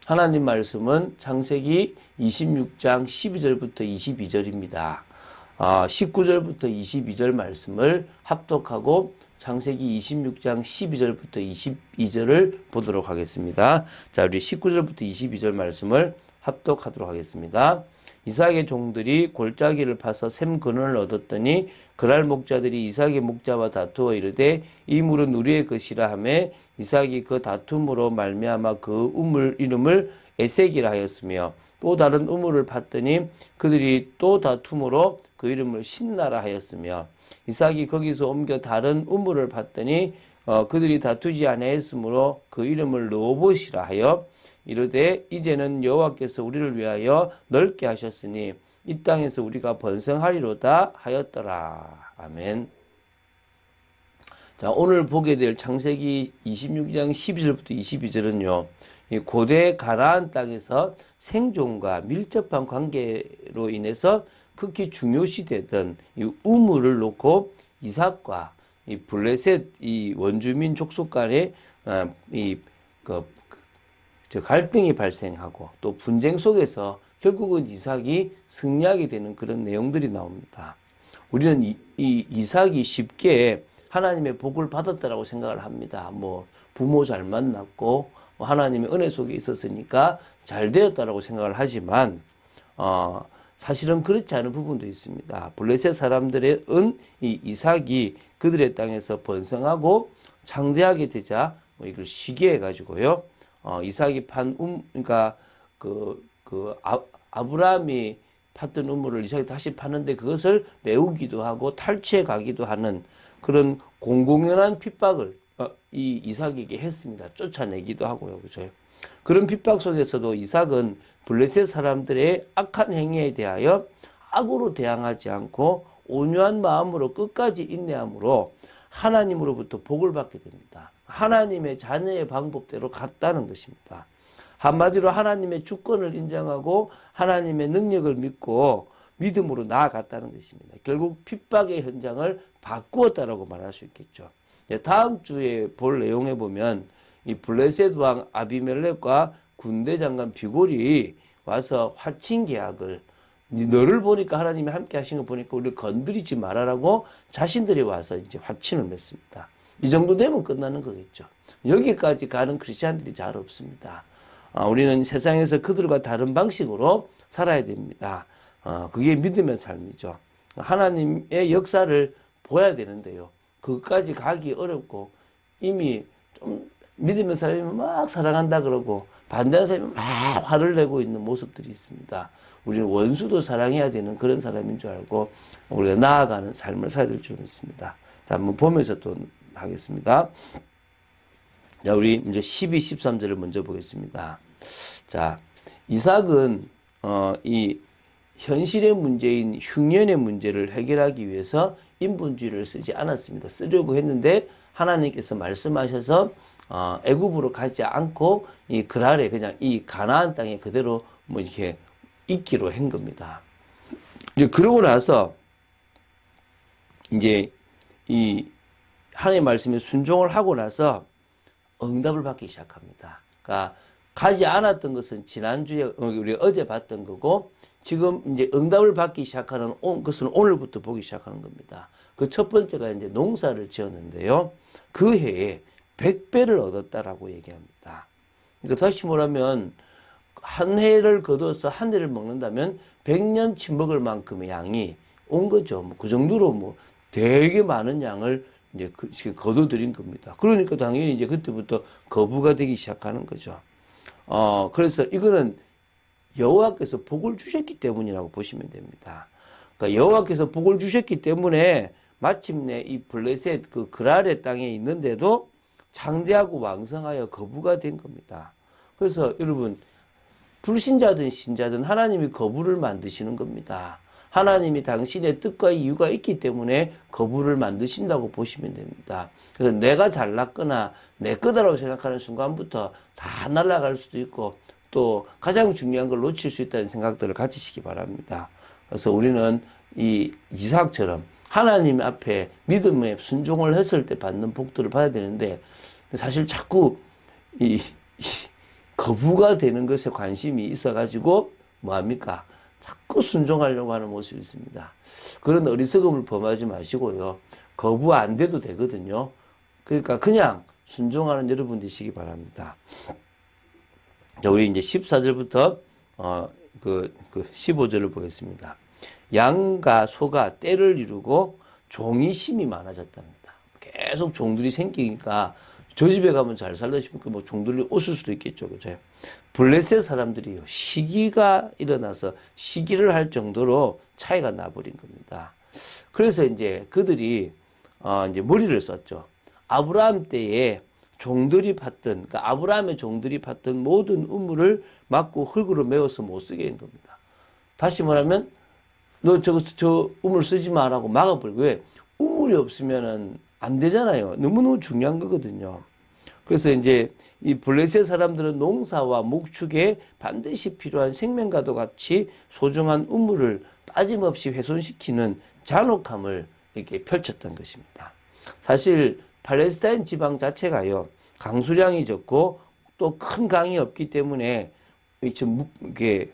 하나님 말씀은 창세기 26장 12절부터 22절입니다. 19절부터 22절 말씀을 합독하고 창세기 26장 12절부터 22절을 보도록 하겠습니다. 자, 우리 19절부터 22절 말씀을 합독하도록 하겠습니다. 이삭의 종들이 골짜기를 파서 샘 근원을 얻었더니 그랄 목자들이 이삭의 목자와 다투어 이르되 이 물은 우리의 것이라 하매 이삭이 그 다툼으로 말미암아 그 우물 이름을 에색이라 하였으며 또 다른 우물을 팠더니 그들이 또 다툼으로 그 이름을 신나라 하였으며 이삭이 거기서 옮겨 다른 우물을 팠더니 그들이 다투지 아니하였으므로 그 이름을 르호봇이라 하여 이르되 이제는 여호와께서 우리를 위하여 넓게 하셨으니 이 땅에서 우리가 번성하리로다 하였더라. 아멘. 자, 오늘 보게 될 창세기 26장 12절부터 22절은요. 이 고대 가나안 땅에서 생존과 밀접한 관계로 인해서 극히 중요시되던 이 우물을 놓고 이삭과 이 블레셋 이 원주민 족속 간에 갈등이 발생하고 또 분쟁 속에서 결국은 이삭이 승리하게 되는 그런 내용들이 나옵니다. 우리는 이 이삭이 쉽게 하나님의 복을 받았다라고 생각을 합니다. 뭐 부모 잘 만났고 하나님의 은혜 속에 있었으니까 잘 되었다라고 생각을 하지만 사실은 그렇지 않은 부분도 있습니다. 블레셋 사람들의 이 이삭이 그들의 땅에서 번성하고 창대하게 되자 이걸 시기해 가지고요. 이삭이 그러니까 아브라함이 팠던 우물을 이삭이 다시 파는데 그것을 메우기도 하고 탈취해 가기도 하는 그런 공공연한 핍박을 이 이삭에게 했습니다. 쫓아내기도 하고요. 그죠? 그런 핍박 속에서도 이삭은 블레셋 사람들의 악한 행위에 대하여 악으로 대항하지 않고 온유한 마음으로 끝까지 인내함으로 하나님으로부터 복을 받게 됩니다. 하나님의 자녀의 방법대로 갔다는 것입니다. 한마디로 하나님의 주권을 인정하고 하나님의 능력을 믿고 믿음으로 나아갔다는 것입니다. 결국 핍박의 현장을 바꾸었다라고 말할 수 있겠죠. 다음 주에 볼 내용에 보면 이 블레셋 왕 아비멜렉과 군대 장관 비골이 와서 화친 계약을 너를 보니까 하나님이 함께 하신 거 보니까 우리를 건드리지 말아라고 자신들이 와서 이제 화친을 맺습니다. 이 정도 되면 끝나는 거겠죠. 여기까지 가는 크리스찬들이 잘 없습니다. 우리는 세상에서 그들과 다른 방식으로 살아야 됩니다. 그게 믿음의 삶이죠. 하나님의 역사를 보여야 되는데요. 그것까지 가기 어렵고 이미 좀 믿음의 사람이 막 사랑한다 그러고 반대하는 사람이 막 화를 내고 있는 모습들이 있습니다. 우리는 원수도 사랑해야 되는 그런 사람인 줄 알고 우리가 나아가는 삶을 살아야 될 줄 믿습니다. 자, 한번 보면서 또 하겠습니다. 자, 우리 이제 12, 13절을 먼저 보겠습니다. 자, 이삭은 이 현실의 문제인 흉년의 문제를 해결하기 위해서 인본주의를 쓰지 않았습니다. 쓰려고 했는데 하나님께서 말씀하셔서 애굽으로 가지 않고 이 그랄에 그냥 이 가나안 땅에 그대로 뭐 이렇게 있기로 한 겁니다. 이제 그러고 나서 이제 이 하나님의 말씀에 순종을 하고 나서 응답을 받기 시작합니다. 그러니까 가지 않았던 것은 지난주에 우리 어제 봤던 거고 지금 이제 응답을 받기 시작하는 것은 오늘부터 보기 시작하는 겁니다. 그 첫 번째가 이제 농사를 지었는데요. 그 해에 100배를 얻었다라고 얘기합니다. 그러니까 다시 말하면 한 해를 거둬서 한 해를 먹는다면 100년치 먹을 만큼의 양이 온 거죠. 뭐 그 정도로 뭐 되게 많은 양을 이제 거둬들인 겁니다. 그러니까 당연히 이제 그때부터 거부가 되기 시작하는 거죠. 그래서 이거는 여호와께서 복을 주셨기 때문이라고 보시면 됩니다. 그러니까 여호와께서 복을 주셨기 때문에 마침내 이 블레셋 그 그랄의 땅에 있는데도 창대하고 왕성하여 거부가 된 겁니다. 그래서 여러분 불신자든 신자든 하나님이 거부를 만드시는 겁니다. 하나님이 당신의 뜻과 이유가 있기 때문에 거부를 만드신다고 보시면 됩니다. 그래서 내가 잘났거나 내 거다라고 생각하는 순간부터 다 날아갈 수도 있고 또 가장 중요한 걸 놓칠 수 있다는 생각들을 가지시기 바랍니다. 그래서 우리는 이 이삭처럼 하나님 앞에 믿음에 순종을 했을 때 받는 복들을 받아야 되는데 사실 자꾸 거부가 되는 것에 관심이 있어가지고 뭐합니까? 자꾸 순종하려고 하는 모습이 있습니다. 그런 어리석음을 범하지 마시고요. 거부 안 돼도 되거든요. 그러니까 그냥 순종하는 여러분 되시기 바랍니다. 자, 우리 이제 14절부터 15절을 보겠습니다. 양과 소가 떼를 이루고 종이 심이 많아졌답니다. 계속 종들이 생기니까 저 집에 가면 잘 살다 싶으니까 뭐 종들이 오실 수도 있겠죠. 그죠? 블레셋 사람들이요. 시기가 일어나서 시기를 할 정도로 차이가 나버린 겁니다. 그래서 이제 그들이 이제 머리를 썼죠. 아브라함 때에 종들이 팠던, 그러니까 아브라함의 종들이 팠던 모든 우물을 막고 흙으로 메워서 못 쓰게 한 겁니다. 다시 말하면 너 저 우물 쓰지 마라고 막아버리고. 왜? 우물이 없으면은 안 되잖아요. 너무너무 중요한 거거든요. 그래서 이제 이 블레셋 사람들은 농사와 목축에 반드시 필요한 생명과도 같이 소중한 우물을 빠짐없이 훼손시키는 잔혹함을 이렇게 펼쳤던 것입니다. 사실 팔레스타인 지방 자체가요, 강수량이 적고 또 큰 강이 없기 때문에 이렇게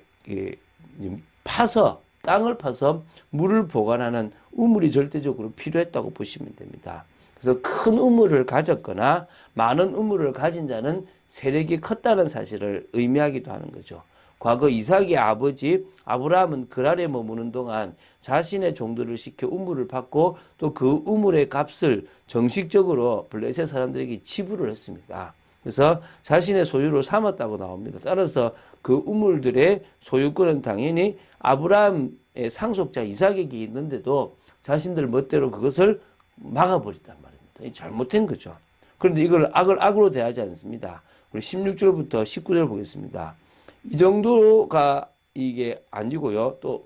파서, 땅을 파서 물을 보관하는 우물이 절대적으로 필요했다고 보시면 됩니다. 그래서 큰 우물을 가졌거나 많은 우물을 가진 자는 세력이 컸다는 사실을 의미하기도 하는 거죠. 과거 이삭의 아버지 아브라함은 그랄에 머무는 동안 자신의 종들을 시켜 우물을 팠고 또 그 우물의 값을 정식적으로 블레셋 사람들에게 지불을 했습니다. 그래서 자신의 소유로 삼았다고 나옵니다. 따라서 그 우물들의 소유권은 당연히 아브라함의 상속자 이삭에게 있는데도 자신들 멋대로 그것을 막아버렸단 말입니다. 잘못된 거죠. 그런데 이걸 악으로 대하지 않습니다. 우리 16절부터 19절 보겠습니다. 이 정도가 이게 아니고요. 또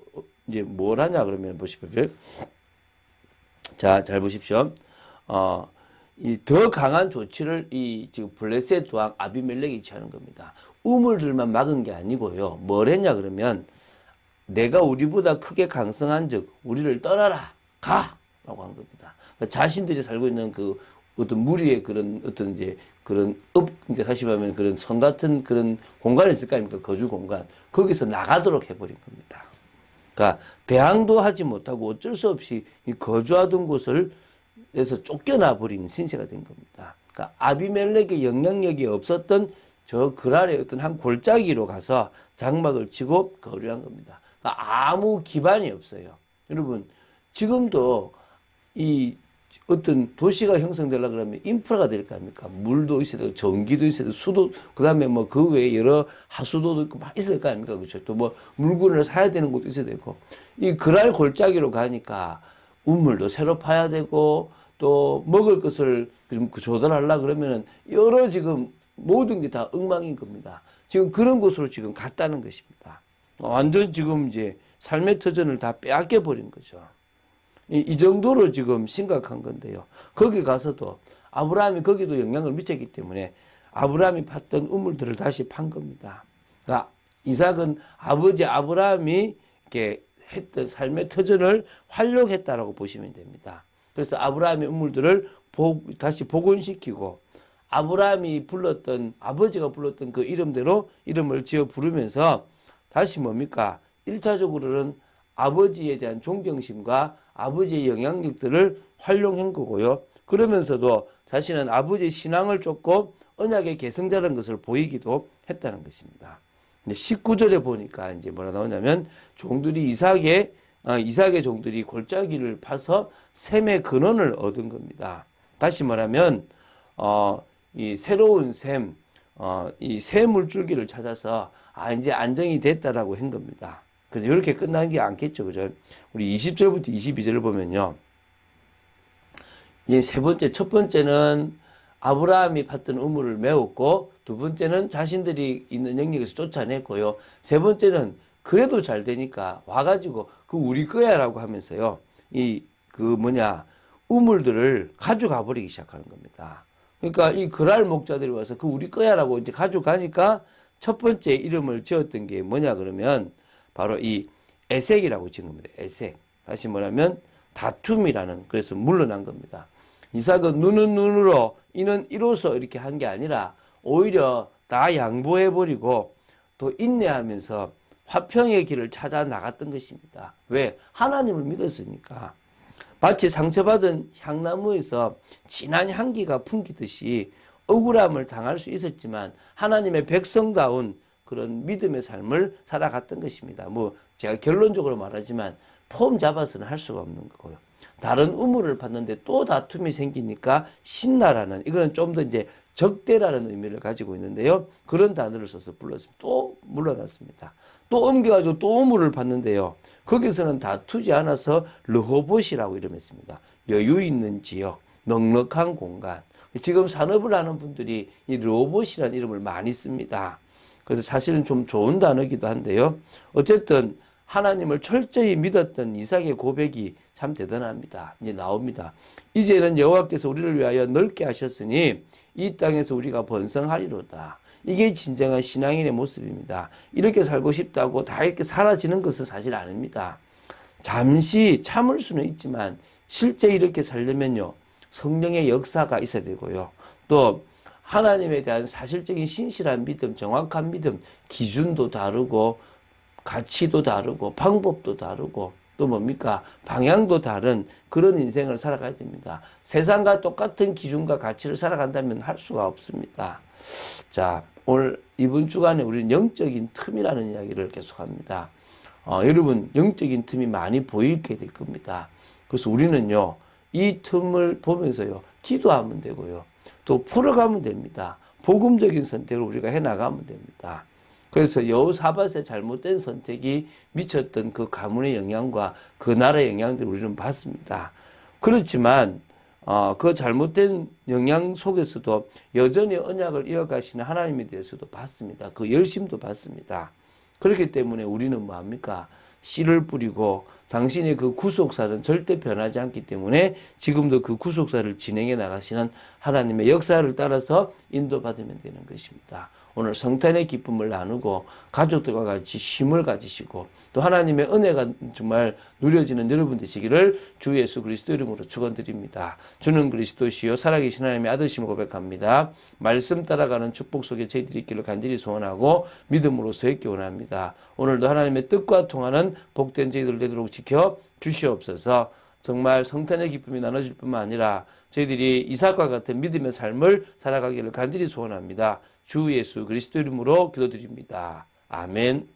이제 뭘 하냐 그러면 보십시오. 자, 잘 보십시오. 이 더 강한 조치를 이 지금 블레셋 왕 아비멜렉이 취하는 겁니다. 우물들만 막은 게 아니고요. 뭘 했냐 그러면 내가 우리보다 크게 강성한즉 우리를 떠나라 가라고 한 겁니다. 그러니까 자신들이 살고 있는 그 어떤 무리의 그런 어떤 이제 그런 그러니까 다시 말하면 그런 성 같은 그런 공간이 있을 거 아닙니까? 거주 공간. 거기서 나가도록 해버린 겁니다. 그러니까 대항도 하지 못하고 어쩔 수 없이 이 거주하던 곳을 에서 쫓겨나 버린 신세가 된 겁니다. 그러니까 아비멜렉의 영향력이 없었던 저 그랄의 어떤 한 골짜기로 가서 장막을 치고 거류한 겁니다. 그러니까 아무 기반이 없어요. 여러분, 지금도 이 어떤 도시가 형성되려고 그러면 인프라가 될 거 아닙니까? 물도 있어야 되고, 전기도 있어야 되고, 수도, 그 다음에 뭐 그 외에 여러 하수도도 있고 막 있어야 될 거 아닙니까? 그렇죠? 또 뭐 물건을 사야 되는 것도 있어야 되고, 이 그랄 골짜기로 가니까 우물도 새로 파야 되고, 또 먹을 것을 좀 조달하려고 그러면은 여러 지금 모든 게 다 엉망인 겁니다. 지금 그런 곳으로 지금 갔다는 것입니다. 완전 지금 이제 삶의 터전을 다 빼앗겨 버린 거죠. 이 정도로 지금 심각한 건데요. 거기 가서도 아브라함이 거기도 영향을 미쳤기 때문에 아브라함이 팠던 우물들을 다시 판 겁니다. 그러니까 이삭은 아버지 아브라함이 이렇게 했던 삶의 터전을 활용했다라고 보시면 됩니다. 그래서 아브라함의 우물들을 다시 복원시키고 아브라함이 불렀던 아버지가 불렀던 그 이름대로 이름을 지어 부르면서 다시 뭡니까? 1차적으로는 아버지에 대한 존경심과 아버지의 영향력들을 활용한 거고요. 그러면서도 자신은 아버지의 신앙을 쫓고 언약의 계승자라는 것을 보이기도 했다는 것입니다. 19절에 보니까 이제 뭐라 나오냐면 종들이 이삭의 종들이 골짜기를 파서 샘의 근원을 얻은 겁니다. 다시 말하면 이 새로운 샘, 이 새 물줄기를 찾아서 이제 안정이 됐다라고 한 겁니다. 그래서 이렇게 끝난 게 않겠죠, 그죠? 우리 20절부터 22절을 보면요, 이 세 번째, 첫 번째는 아브라함이 팠던 우물을 메웠고, 두 번째는 자신들이 있는 영역에서 쫓아냈고요, 세 번째는 그래도 잘 되니까 와가지고 그 우리 거야라고 하면서요, 우물들을 가져가 버리기 시작하는 겁니다. 그러니까 이 그랄 목자들이 와서 그 우리 거야라고 이제 가져가니까 첫 번째 이름을 지었던 게 뭐냐 그러면 바로 이 에색이라고 지은 겁니다. 에색. 다시 뭐냐면 다툼이라는, 그래서 물러난 겁니다. 이삭은 눈은 눈으로 이는 이로써 이렇게 한 게 아니라 오히려 다 양보해버리고 또 인내하면서 화평의 길을 찾아 나갔던 것입니다. 왜? 하나님을 믿었으니까. 마치 상처받은 향나무에서 진한 향기가 풍기듯이 억울함을 당할 수 있었지만 하나님의 백성다운 그런 믿음의 삶을 살아갔던 것입니다. 뭐 제가 결론적으로 말하지만 폼 잡아서는 할 수가 없는 거고요. 다른 우물을 봤는데 또 다툼이 생기니까 신나라는, 이거는 좀 더 이제 적대라는 의미를 가지고 있는데요. 그런 단어를 써서 불렀습니다. 또 물러났습니다. 또 옮겨가지고 또 우물을 봤는데요. 거기서는 다투지 않아서 르호봇이라고 이름했습니다. 여유 있는 지역, 넉넉한 공간. 지금 산업을 하는 분들이 이 르호봇이라는 이름을 많이 씁니다. 그래서 사실은 좀 좋은 단어이기도 한데요. 어쨌든 하나님을 철저히 믿었던 이삭의 고백이 참 대단합니다. 이제 나옵니다. 이제는 여호와께서 우리를 위하여 넓게 하셨으니 이 땅에서 우리가 번성하리로다. 이게 진정한 신앙인의 모습입니다. 이렇게 살고 싶다고 다 이렇게 사라지는 것은 사실 아닙니다. 잠시 참을 수는 있지만 실제 이렇게 살려면요, 성령의 역사가 있어야 되고요. 또 하나님에 대한 사실적인 신실한 믿음, 정확한 믿음, 기준도 다르고 가치도 다르고 방법도 다르고 또 뭡니까? 방향도 다른 그런 인생을 살아가야 됩니다. 세상과 똑같은 기준과 가치를 살아간다면 할 수가 없습니다. 자, 오늘 이번 주간에 우리는 영적인 틈이라는 이야기를 계속합니다. 여러분, 영적인 틈이 많이 보이게 될 겁니다. 그래서 우리는요, 이 틈을 보면서요, 기도하면 되고요, 또 풀어가면 됩니다. 복음적인 선택을 우리가 해나가면 됩니다. 그래서 여호사밧의 잘못된 선택이 미쳤던 그 가문의 영향과 그 나라의 영향들을 우리는 봤습니다. 그렇지만 그 잘못된 영향 속에서도 여전히 언약을 이어가시는 하나님에 대해서도 봤습니다. 그 열심도 봤습니다. 그렇기 때문에 우리는 뭐합니까? 씨를 뿌리고 당신의 그 구속사는 절대 변하지 않기 때문에 지금도 그 구속사를 진행해 나가시는 하나님의 역사를 따라서 인도받으면 되는 것입니다. 오늘 성탄의 기쁨을 나누고 가족들과 같이 쉼을 가지시고 또 하나님의 은혜가 정말 누려지는 여러분 되시기를 주 예수 그리스도 이름으로 축원드립니다. 주는 그리스도시요 살아계신 하나님의 아들심을 고백합니다. 말씀 따라가는 축복 속에 저희들이 있기를 간절히 소원하고 믿음으로 서있기 원합니다. 오늘도 하나님의 뜻과 통하는 복된 저희들 되도록 지켜 주시옵소서. 정말 성탄의 기쁨이 나눠질 뿐만 아니라 저희들이 이삭과 같은 믿음의 삶을 살아가기를 간절히 소원합니다. 주 예수 그리스도 이름으로 기도드립니다. 아멘.